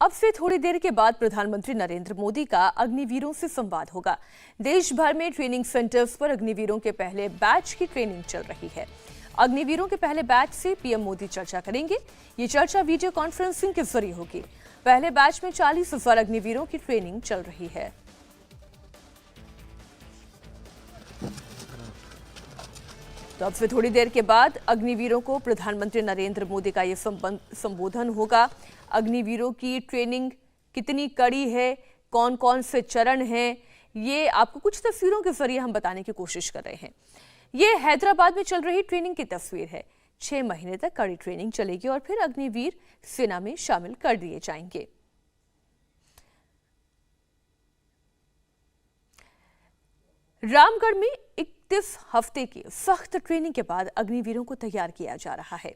अब से थोड़ी देर के बाद प्रधानमंत्री नरेंद्र मोदी का अग्निवीरों से संवाद होगा। देश भर में ट्रेनिंग सेंटर्स पर अग्निवीरों के पहले बैच की ट्रेनिंग चल रही है। अग्निवीरों के पहले बैच से पीएम मोदी चर्चा करेंगे। ये चर्चा वीडियो कॉन्फ्रेंसिंग के जरिए होगी। पहले बैच में 40,000 अग्निवीरों की ट्रेनिंग चल रही है। तो अब से थोड़ी देर के बाद अग्निवीरों को प्रधानमंत्री नरेंद्र मोदी का ये संबोधन होगा। अग्निवीरों की ट्रेनिंग कितनी कड़ी है, कौन कौन से चरण हैं, ये आपको कुछ तस्वीरों के जरिए हम बताने की कोशिश कर रहे हैं। ये हैदराबाद में चल रही ट्रेनिंग की तस्वीर है। 6 महीने तक कड़ी ट्रेनिंग चलेगी और फिर अग्निवीर सेना में शामिल कर दिए जाएंगे। रामगढ़ में 31 हफ्ते की सख्त ट्रेनिंग के बाद अग्निवीरों को तैयार किया जा रहा है।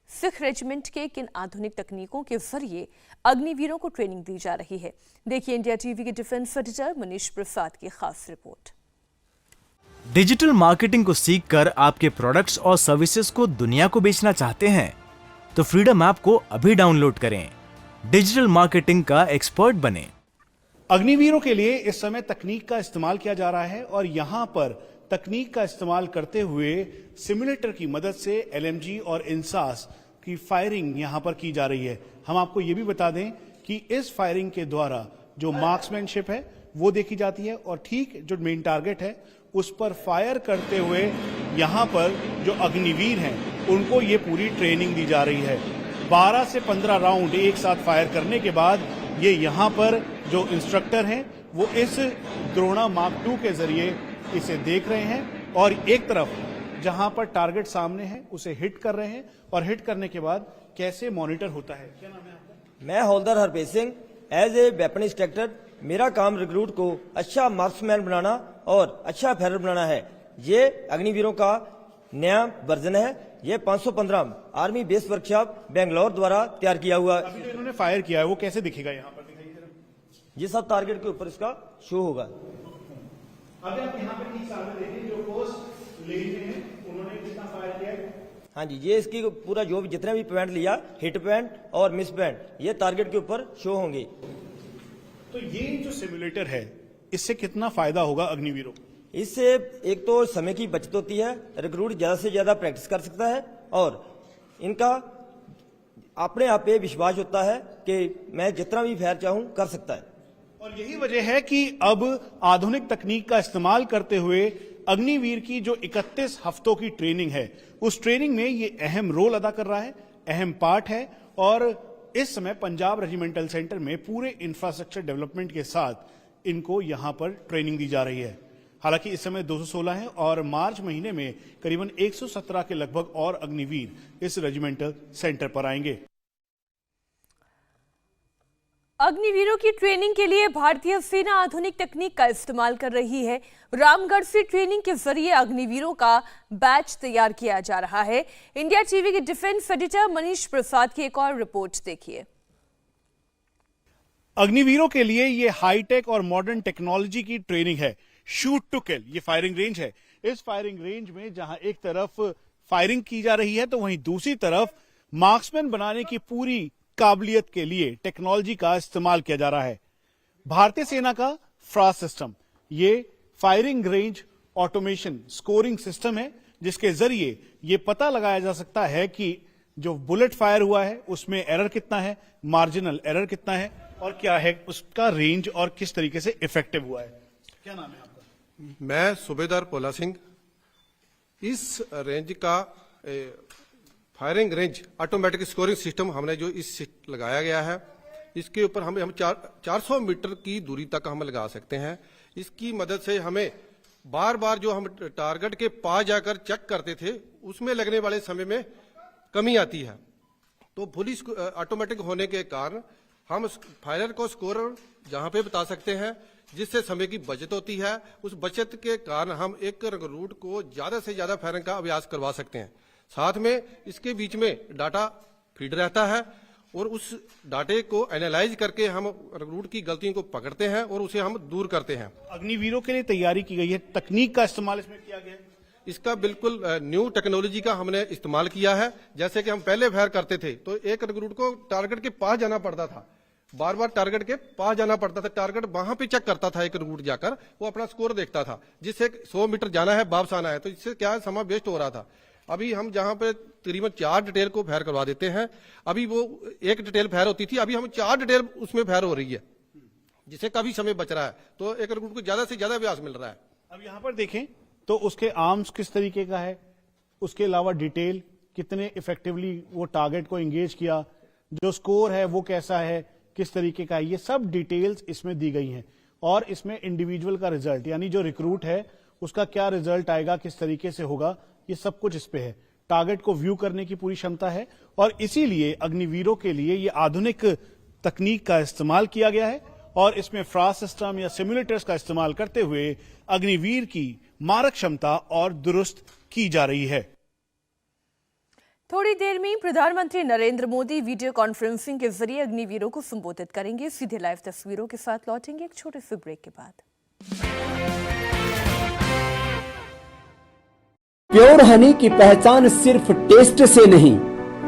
सिख रेजिमेंट के किन आधुनिक तकनीकों के जरिए अग्निवीरों को ट्रेनिंग दी जा रही है, देखिए इंडिया टीवी के डिफेंस एडिटर मनीष प्रसाद की खास रिपोर्ट। डिजिटल मार्केटिंग को सीखकर आपके प्रोडक्ट्स और सर्विसेज को दुनिया को बेचना चाहते हैं तो फ्रीडम ऐप को अभी डाउनलोड करें। डिजिटल मार्केटिंग का एक्सपर्ट बने। अग्निवीरों के लिए इस समय तकनीक का इस्तेमाल किया जा रहा है और यहां पर तकनीक का इस्तेमाल करते हुए सिमुलेटर की मदद से एलएमजी और इंसास की फायरिंग यहां पर की जा रही है। हम आपको यह भी बता दें कि इस फायरिंग के द्वारा जो मार्क्समैनशिप है वो देखी जाती है और ठीक जो मेन टारगेट है उस पर फायर करते हुए यहां पर जो अग्निवीर हैं उनको ये पूरी ट्रेनिंग दी जा रही है। 12 से 15 राउंड एक साथ फायर करने के बाद ये यहां पर जो इंस्ट्रक्टर हैं वो इस द्रोणा मार्क 2 के जरिए इसे देख रहे हैं और एक तरफ जहां पर टारगेट सामने है उसे हिट कर रहे हैं और हिट करने के बाद कैसे मॉनिटर होता है। क्या नाम है आपका? मैं havildar Harpreet Singh, as a weapon instructor. मेरा काम रिक्रूट को अच्छा मार्क्समैन बनाना और अच्छा फायर बनाना है। ये अग्निवीरों का नया वर्जन है। ये 515 आर्मी बेस वर्कशॉप बेंगलोर द्वारा तैयार किया हुआ। अभी जो इन्होंने फायर किया है वो कैसे दिखेगा यहाँ पर? दिखाइए जरा। ये सब टारगेट के ऊपर इसका शो होगा। अगर आप यहाँ पे ठीक सामने देखें जो पोस्ट ले हैं उन्होंने कितना फायर किया है? हाँ जी, ये इसकी पूरा जो भी जितने भी पॉइंट लिया, हिट पॉइंट और मिस पॉइंट, ये टारगेट के ऊपर शो होंगे। तो ये जो सिमुलेटर है इससे कितना फायदा होगा अग्निवीरों को? इससे एक तो समय की बचत होती है, रिक्रूट ज्यादा से ज्यादा प्रैक्टिस कर सकता है और इनका अपने आप पे विश्वास होता है कि मैं जितना भी फायर चाहूं कर सकता है। और यही वजह है कि अब आधुनिक तकनीक का इस्तेमाल करते हुए अग्निवीर की जो 31 हफ्तों की ट्रेनिंग है उस ट्रेनिंग में ये अहम रोल अदा कर रहा है, अहम पार्ट है। और इस समय पंजाब रेजिमेंटल सेंटर में पूरे इंफ्रास्ट्रक्चर डेवलपमेंट के साथ इनको यहां पर ट्रेनिंग दी जा रही है। हालांकि इस समय 216 है और मार्च महीने में करीबन 117 के लगभग और अग्निवीर इस रेजिमेंटल सेंटर पर आएंगे। अग्निवीरों की ट्रेनिंग के लिए भारतीय सेना आधुनिक तकनीक का इस्तेमाल कर रही है। रामगढ़ से ट्रेनिंग के जरिए अग्निवीरों का बैच तैयार किया जा रहा है। इंडिया टीवी के डिफेंस एडिटर मनीष प्रसाद की एक और रिपोर्ट देखिए। अग्निवीरों के लिए ये हाईटेक और मॉडर्न टेक्नोलॉजी की ट्रेनिंग है। शूट टू किल ये फायरिंग रेंज है। इस फायरिंग रेंज में जहां एक तरफ फायरिंग की जा रही है तो वहीं दूसरी तरफ मार्क्समैन बनाने की पूरी काबिलियत के लिए टेक्नोलॉजी का इस्तेमाल किया जा रहा है। भारतीय सेना का फ्रास्ट सिस्टम ये firing range automation scoring system है जिसके जरिए ये पता लगाया जा सकता है कि जो बुलेट फायर हुआ है उसमें एरर कितना है, मार्जिनल एरर कितना है और क्या है उसका रेंज और किस तरीके से इफेक्टिव हुआ है। क्या नाम है आपका? मैं सूबेदार पोला सिंह। इस रेंज का firing range automatic scoring system हमने जो इस लगाया गया है इसके ऊपर हम 400 मीटर की दूरी तक हम लगा सकते हैं। इसकी मदद से हमें बार बार जो हम टारगेट के पास जाकर चेक करते थे उसमें लगने वाले समय में कमी आती है। तो फुली ऑटोमेटिक होने के कारण हम फायरर को स्कोर जहां पे बता सकते हैं जिससे समय की बचत होती है। उस बचत के कारण हम एक रिक्रूट को ज्यादा से ज्यादा फायरिंग का अभ्यास करवा सकते हैं। साथ में इसके बीच में डाटा फीड रहता है और उस डाटे को एनालाइज करके हम रिक्रूट की गलतियों को पकड़ते हैं और उसे हम दूर करते हैं। अग्निवीरों के लिए तैयारी की गई है, तकनीक का इस्तेमाल इसमें किया गया है। इसका बिल्कुल न्यू टेक्नोलॉजी का हमने इस्तेमाल किया है। जैसे कि हम पहले फायर करते थे तो एक रिक्रूट को टारगेट के पास जाना पड़ता था, बार बार टारगेट के पास जाना पड़ता था, टारगेट वहां पे चेक करता था, एक रूट जाकर वो अपना स्कोर देखता था, जिससे 100 मीटर जाना है वापस आना है, तो इससे क्या है समय वेस्ट हो रहा था। अभी हम जहां पे तकरीबन 4 डिटेल को फायर करवा देते हैं, अभी वो 1 डिटेल फायर होती थी, अभी हम 4 डिटेल उसमें फायर हो रही है, जिससे काफी समय बच रहा है, तो एक रूट को ज्यादा से ज्यादा अभ्यास मिल रहा है। अब यहां पर देखें तो उसके आर्म्स किस तरीके का है, उसके अलावा डिटेल कितने इफेक्टिवली वो टारगेट को एंगेज किया, जो स्कोर है वो कैसा है, किस तरीके का है, ये सब डिटेल्स इसमें दी गई हैं। और इसमें इंडिविजुअल का रिजल्ट यानी जो रिक्रूट है उसका क्या रिजल्ट आएगा, किस तरीके से होगा, ये सब कुछ इस पे है। टारगेट को व्यू करने की पूरी क्षमता है और इसीलिए अग्निवीरों के लिए ये आधुनिक तकनीक का इस्तेमाल किया गया है और इसमें फ्रास सिस्टम या सिमुलेटर्स का इस्तेमाल करते हुए अग्निवीर की मारक क्षमता और दुरुस्त की जा रही है। थोड़ी देर में प्रधानमंत्री नरेंद्र मोदी वीडियो कॉन्फ्रेंसिंग के जरिए अग्निवीरों को संबोधित करेंगे। सीधे लाइव तस्वीरों के साथ लौटेंगे एक छोटे से ब्रेक के बाद। प्योर हनी की पहचान सिर्फ टेस्ट से नहीं,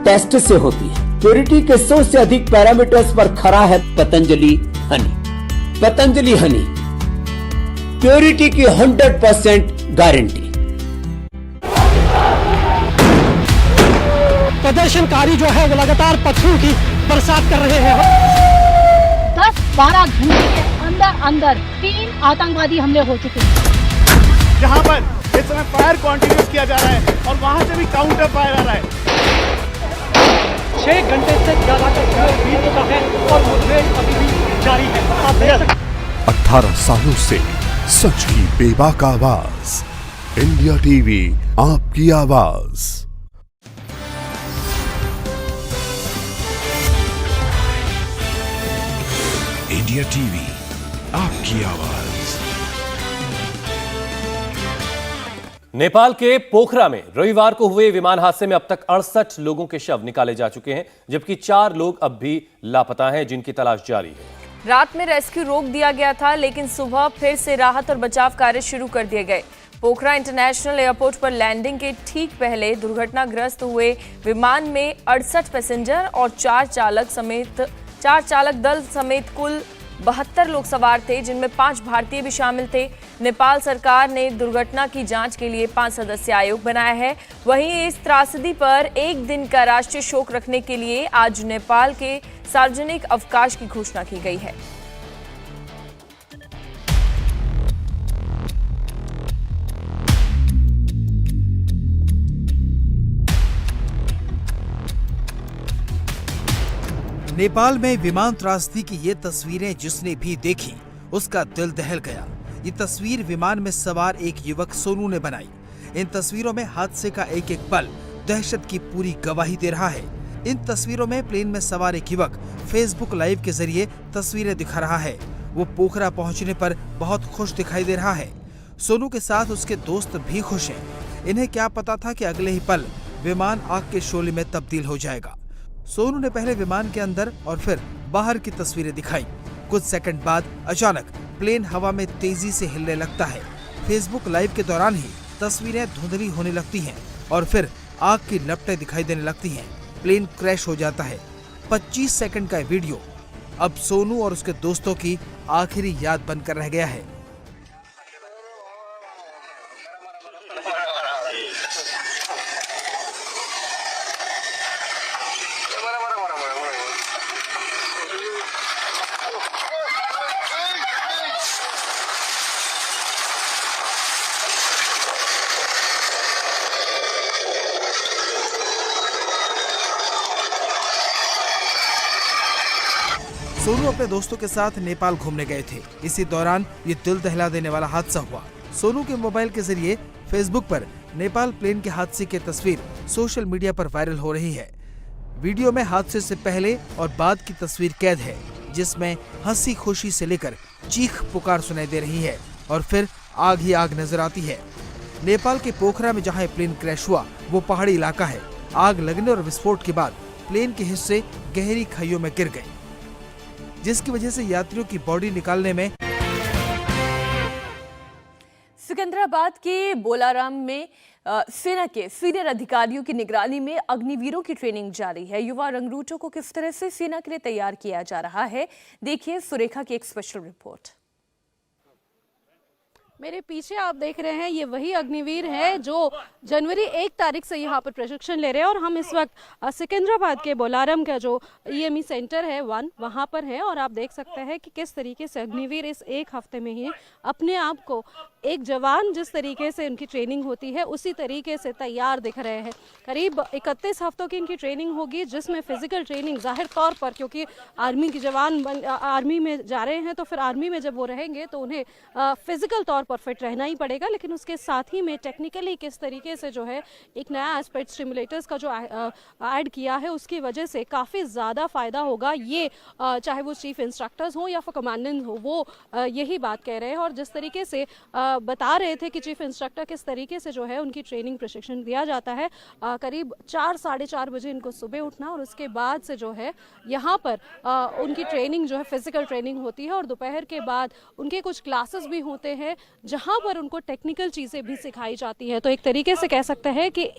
टेस्ट से होती है। प्योरिटी के 100 से अधिक पैरामीटर्स पर खरा है पतंजलि हनी। पतंजलि हनी, प्योरिटी की 100% गारंटी। प्रदर्शनकारी जो है वो लगातार पत्थरों की बरसात कर रहे हैं। 10-12 घंटे के अंदर 3 आतंकवादी हमले हो चुके हैं। जहां पर इस समय फायर कंटिन्यूस किया जा रहा है और वहां से भी काउंटर फायर आ रहा है। 6 घंटे से ज्यादा का बीत चुका है और मुठभेड़ अभी भी जारी है। आप देख सकते 18 सालों से सच की बेबाक आवाज, इंडिया टीवी आपकी आवाज। इंडिया टीवी आपकी आवाज। नेपाल के पोखरा में रविवार को हुए विमान हादसे में अब तक 68 लोगों के शव निकाले जा चुके हैं, जबकि 4 लोग अब भी लापता हैं, जिनकी तलाश जारी है। रात में रेस्क्यू रोक दिया गया था, लेकिन सुबह फिर से राहत और बचाव कार्य शुरू कर दिए गए। पोखरा इंटरनेशनल एयरपोर्ट पर लैंडिंग के ठीक पहले दुर्घटनाग्रस्त हुए विमान में 68 पैसेंजर और 4 चालक दल समेत कुल 72 लोग सवार थे, जिनमें 5 भारतीय भी शामिल थे। नेपाल सरकार ने दुर्घटना की जांच के लिए 5 सदस्यीय आयोग बनाया है। वहीं इस त्रासदी पर एक दिन का राष्ट्रीय शोक रखने के लिए आज नेपाल के सार्वजनिक अवकाश की घोषणा की गई है। नेपाल में विमान त्रासदी की ये तस्वीरें जिसने भी देखी उसका दिल दहल गया। ये तस्वीर विमान में सवार एक युवक सोनू ने बनाई। इन तस्वीरों में हादसे का एक एक पल दहशत की पूरी गवाही दे रहा है। इन तस्वीरों में प्लेन में सवार एक युवक फेसबुक लाइव के जरिए तस्वीरें दिखा रहा है। वो पोखरा पहुंचने पर बहुत खुश दिखाई दे रहा है। सोनू के साथ उसके दोस्त भी खुश हैं। इन्हें क्या पता था कि अगले ही पल विमान आग के शोले में तब्दील हो जाएगा। सोनू ने पहले विमान के अंदर और फिर बाहर की तस्वीरें दिखाई। कुछ सेकंड बाद अचानक प्लेन हवा में तेजी से हिलने लगता है। फेसबुक लाइव के दौरान ही तस्वीरें धुंधली होने लगती हैं और फिर आग की लपटें दिखाई देने लगती हैं। प्लेन क्रैश हो जाता है। 25 सेकंड का वीडियो अब सोनू और उसके दोस्तों की आखिरी याद बनकर रह गया है। सोनू अपने दोस्तों के साथ नेपाल घूमने गए थे। इसी दौरान ये दिल दहला देने वाला हादसा हुआ। सोनू के मोबाइल के जरिए फेसबुक पर नेपाल प्लेन के हादसे की तस्वीर सोशल मीडिया पर वायरल हो रही है। वीडियो में हादसे से पहले और बाद की तस्वीर कैद है, जिसमें हंसी खुशी से लेकर चीख पुकार सुनाई दे रही है और फिर आग ही आग नजर आती है। नेपाल के पोखरा में जहाँ प्लेन क्रैश हुआ वो पहाड़ी इलाका है। आग लगने और विस्फोट के बाद प्लेन के हिस्से गहरी खाइयों में गिर गए, जिसकी वजह से यात्रियों की बॉडी निकालने में सिकंदरा सिकंदराबाद के बोलाराम में सेना के सीनियर अधिकारियों की निगरानी में अग्निवीरों की ट्रेनिंग जारी है। युवा रंगरूटों को किस तरह से सेना के लिए तैयार किया जा रहा है, देखिए सुरेखा की एक स्पेशल रिपोर्ट। मेरे पीछे आप देख रहे हैं, ये वही अग्निवीर है जो जनवरी 1 तारीख से यहाँ पर प्रशिक्षण ले रहे हैं। और हम इस वक्त सिकंदराबाद के बोलाराम का जो EME सेंटर है 1 वहाँ पर है। और आप देख सकते हैं कि किस तरीके से अग्निवीर इस एक हफ्ते में ही अपने आप को एक जवान जिस तरीके से उनकी ट्रेनिंग होती है उसी तरीके से तैयार दिख रहे हैं। करीब 31 हफ्तों की इनकी ट्रेनिंग होगी, जिसमें फिजिकल ट्रेनिंग जाहिर तौर पर, क्योंकि आर्मी के जवान आर्मी में जा रहे हैं तो फिर आर्मी में जब वो रहेंगे तो उन्हें फिजिकल तौर पर फिट रहना ही पड़ेगा, लेकिन उसके साथ ही में टेक्निकली किस तरीके से जो है एक नया एस्पेक्ट स्टिमुलेटर्स का जो ऐड किया है उसकी वजह से काफ़ी ज़्यादा फ़ायदा होगा। ये चाहे वो चीफ इंस्ट्रक्टर्स हों या फिर कमांडेंट हो, वो यही बात कह रहे हैं। और जिस तरीके से बता रहे थे कि चीफ इंस्ट्रक्टर किस तरीके से जो है उनकी ट्रेनिंग प्रशिक्षण दिया जाता है, करीब 4 साढ़े 4 बजे इनको सुबह उठना और उसके बाद से जो है यहाँ पर उनकी ट्रेनिंग जो है फिजिकल ट्रेनिंग होती है। और दोपहर के बाद उनके कुछ क्लासेस भी होते हैं जहाँ पर उनको टेक्निकल चीज़ें भी सिखाई जाती है। तो एक तरीके से कह सकते हैं कि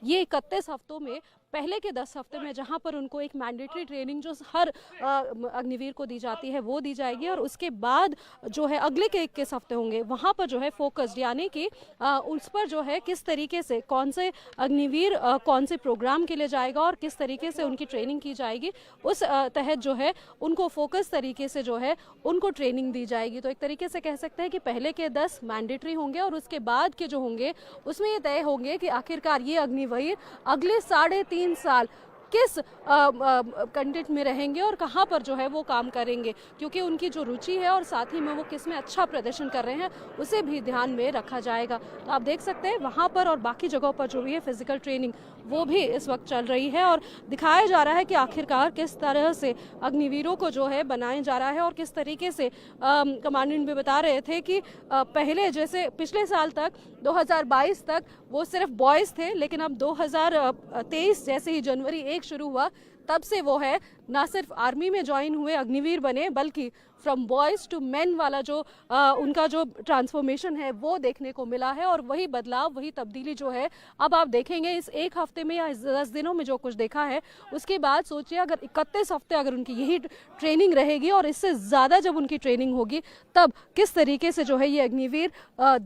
ये 31 हफ्तों में पहले के 10 हफ्ते में जहां पर उनको एक मैंडेटरी ट्रेनिंग जो हर अग्निवीर को दी जाती है वो दी जाएगी। और उसके बाद जो है अगले के 21 हफ्ते होंगे वहां पर जो है फोकस्ड, यानी कि उस पर जो है किस तरीके से कौन से अग्निवीर कौन से प्रोग्राम के लिए जाएगा और किस तरीके से उनकी ट्रेनिंग की जाएगी, उस तहत जो है उनको फोकस तरीके से जो है उनको ट्रेनिंग दी जाएगी। तो एक तरीके से कह सकते हैं कि पहले के 10 मैंडेटरी होंगे और उसके बाद के जो होंगे उसमें ये तय होंगे कि आखिरकार ये अग्निवीर अगले 3.5 साल किस कंटेंट में रहेंगे और कहां पर जो है वो काम करेंगे, क्योंकि उनकी जो रुचि है और साथ ही में वो किस में अच्छा प्रदर्शन कर रहे हैं उसे भी ध्यान में रखा जाएगा। तो आप देख सकते हैं वहां पर और बाकी जगहों पर जो भी है फिजिकल ट्रेनिंग वो भी इस वक्त चल रही है और दिखाया जा रहा है कि आखिरकार किस तरह से अग्निवीरों को जो है बनाया जा रहा है। और किस तरीके से कमांडेंट भी बता रहे थे कि पहले जैसे पिछले साल तक 2022 तक वो सिर्फ बॉयज़ थे, लेकिन अब 2023 जैसे ही जनवरी 1 शुरू हुआ तब से वो है ना सिर्फ आर्मी में ज्वाइन हुए अग्निवीर बने, बल्कि फ्रॉम बॉयज़ टू मेन वाला जो उनका जो ट्रांसफॉर्मेशन है वो देखने को मिला है। और वही बदलाव, वही तब्दीली जो है अब आप देखेंगे इस एक हफ्ते में या इस 10 दिनों में जो कुछ देखा है उसके बाद सोचिए अगर 31 हफ्ते अगर उनकी यही ट्रेनिंग रहेगी और इससे ज़्यादा जब उनकी ट्रेनिंग होगी तब किस तरीके से जो है ये अग्निवीर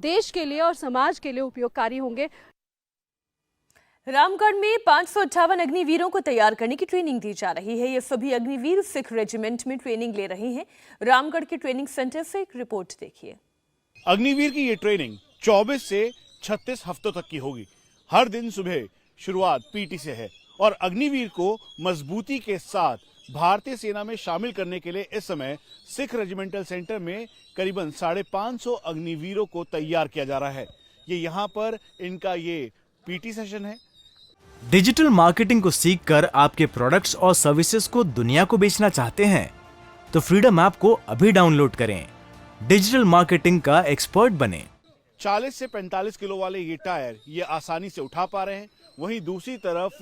देश के लिए और समाज के लिए उपयोगकारी होंगे। रामगढ़ में 558 अग्निवीरों को तैयार करने की ट्रेनिंग दी जा रही है। ये सभी अग्निवीर सिख रेजिमेंट में ट्रेनिंग ले रहे हैं। रामगढ़ के ट्रेनिंग सेंटर से एक रिपोर्ट देखिए। अग्निवीर की ये ट्रेनिंग 24 से 36 हफ्तों तक की होगी। हर दिन सुबह शुरुआत पीटी से है और अग्निवीर को मजबूती के साथ भारतीय सेना में शामिल करने के लिए इस समय सिख रेजिमेंटल सेंटर में करीबन 550 अग्निवीरों को तैयार किया जा रहा है। ये यहाँ पर इनका ये पीटी सेशन है। डिजिटल मार्केटिंग को सीखकर आपके प्रोडक्ट्स और सर्विसेज को दुनिया को बेचना चाहते हैं तो फ्रीडम ऐप को अभी डाउनलोड करें। डिजिटल मार्केटिंग का एक्सपर्ट बने। 40 से 45 किलो वाले ये टायर ये आसानी से उठा पा रहे हैं। वहीं दूसरी तरफ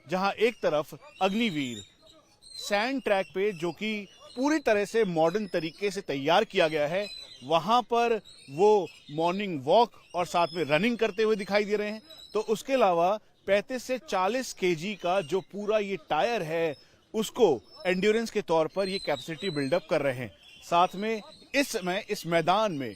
जहां एक तरफ अग्निवीर सैंड ट्रैक पे जो कि पूरी तरह से मॉडर्न तरीके से तैयार किया गया है, वहां पर वो मॉर्निंग वॉक और साथ में रनिंग करते हुए दिखाई दे रहे हैं। तो उसके अलावा 35 से 40 केजी का जो पूरा ये टायर है उसको एंड्योरेंस के तौर पर ये कैपेसिटी बिल्डअप कर रहे हैं। साथ में इस समय इस मैदान में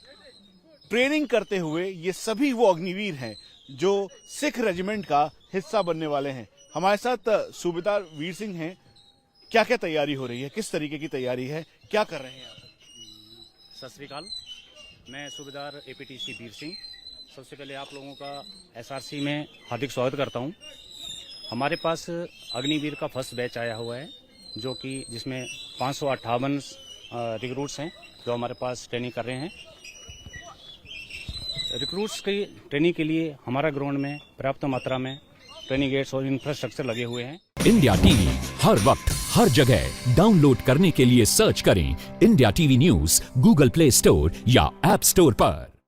ट्रेनिंग करते हुए ये सभी वो अग्निवीर हैं जो सिख रेजिमेंट का हिस्सा बनने वाले हैं। हमारे साथ सूबेदार वीर सिंह हैं। क्या क्या तैयारी हो रही है, किस तरीके की तैयारी है, क्या कर रहे हैं आप? सत श्री अकाल, मैं सूबेदार APTC वीर सिंह। सबसे पहले आप लोगों का SRC में हार्दिक स्वागत करता हूं। हमारे पास अग्निवीर का फर्स्ट बैच आया हुआ है जो कि जिसमें 558 रिक्रूट्स हैं जो हमारे पास ट्रेनिंग कर रहे हैं। रिक्रूट्स की ट्रेनिंग के लिए हमारा ग्राउंड में पर्याप्त मात्रा में ट्रेनिंग एड्स और इंफ्रास्ट्रक्चर लगे हुए हैं। इंडिया टीवी हर वक्त हर जगह डाउनलोड करने के लिए सर्च करें India TV news Google play store या ऐप स्टोर पर।